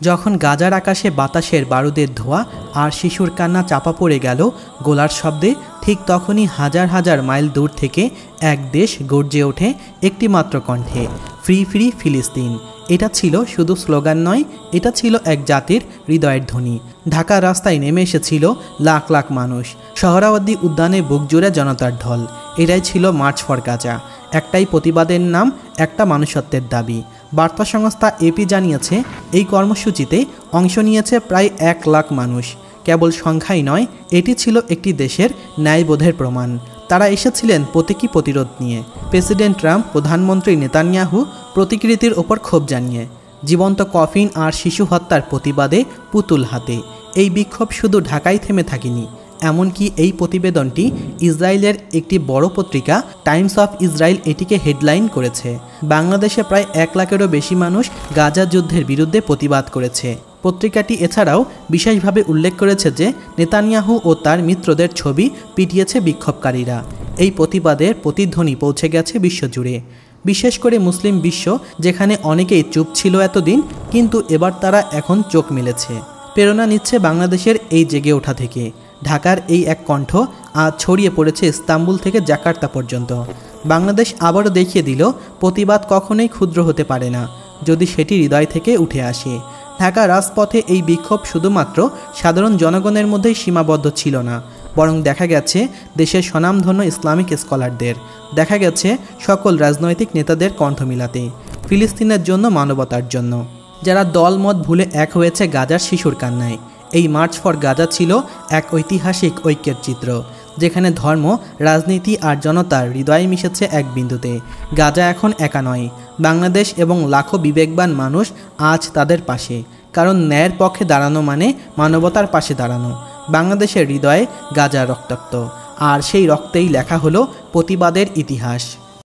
যখন গাজার আকাশে বাতাসের বারুদের ধোঁয়া আর শিশুর কান্না চাপা পড়ে গেল গোলার শব্দে, ঠিক তখনই হাজার হাজার মাইল দূর থেকে এক দেশ গর্জে ওঠে একটি মাত্র কণ্ঠে, ফ্রি ফ্রি ফিলিস্তিন। এটা ছিল শুধু স্লোগান নয়, এটা ছিল এক জাতির হৃদয়ের ধ্বনি। ঢাকার রাস্তায় নেমে এসেছিল লাখ লাখ মানুষ, সোহরাওয়ার্দী উদ্যানে বুক জুড়ে জনতার ঢল। এটাই ছিল মার্চ ফর গাজা, একটাই প্রতিবাদের নাম, একটা মানুষত্বের দাবি। বার্তা সংস্থা এপি জানিয়েছে, এই কর্মসূচিতে অংশ নিয়েছে প্রায় 1 লাখ মানুষ। কেবল সংখ্যাই নয়, এটি ছিল একটি দেশের ন্যায়বোধের প্রমাণ। তারা এসেছিলেন প্রতীকী প্রতিরোধ নিয়ে, প্রেসিডেন্ট ট্রাম্প, প্রধানমন্ত্রী নেতানিয়াহু প্রতিকৃতির ওপর ক্ষোভ জানিয়ে, জীবন্ত কফিন আর শিশু হত্যার প্রতিবাদে পুতুল হাতে। এই বিক্ষোভ শুধু ঢাকায় থেমে থাকেনি, এমনকি এই প্রতিবেদনটি ইসরায়েলের একটি বড় পত্রিকা টাইমস অফ ইসরায়েল এটিকে হেডলাইন করেছে। বাংলাদেশে প্রায় 1 লাখেরও বেশি মানুষ গাজা যুদ্ধের বিরুদ্ধে প্রতিবাদ করেছে। পত্রিকাটি এছাড়াও বিশেষভাবে উল্লেখ করেছে যে নেতানিয়াহু ও তার মিত্রদের ছবি পিটিয়েছে বিক্ষোভকারীরা। এই প্রতিবাদের প্রতিধ্বনি পৌঁছে গেছে বিশ্বজুড়ে, বিশেষ করে মুসলিম বিশ্ব, যেখানে অনেকেই চুপ ছিল এতদিন, কিন্তু এবার তারা এখন চোখ মেলেছে। প্রেরণা নিচ্ছে বাংলাদেশের এই জেগে ওঠা থেকে। ঢাকার এই এক কণ্ঠ আজ ছড়িয়ে পড়েছে ইস্তাম্বুল থেকে জাকার্তা পর্যন্ত। বাংলাদেশ আবারও দেখিয়ে দিল, প্রতিবাদ কখনোই ক্ষুদ্র হতে পারে না যদি সেটি হৃদয় থেকে উঠে আসে। ঢাকা রাজপথে এই বিক্ষোভ শুধুমাত্র সাধারণ জনগণের মধ্যেই সীমাবদ্ধ ছিল না, বরং দেখা গেছে দেশের স্বনামধন্য ইসলামিক স্কলারদের, দেখা গেছে সকল রাজনৈতিক নেতাদের কণ্ঠ মিলাতে, ফিলিস্তিনের জন্য, মানবতার জন্য, যারা দলমত ভুলে এক হয়েছে গাজার শিশুর কান্নায়। এই মার্চ ফর গাজা ছিল এক ঐতিহাসিক ঐক্যের চিত্র, যেখানে ধর্ম, রাজনীতি আর জনতার হৃদয়ে মিশেছে এক বিন্দুতে। গাজা এখন একা নয়, বাংলাদেশ এবং লাখো বিবেকবান মানুষ আজ তাদের পাশে, কারণ ন্যায়ের পক্ষে দাঁড়ানো মানে মানবতার পাশে দাঁড়ানো। বাংলাদেশের হৃদয়ে গাজা রক্তাক্ত, আর সেই রক্তেই লেখা হলো প্রতিবাদের ইতিহাস।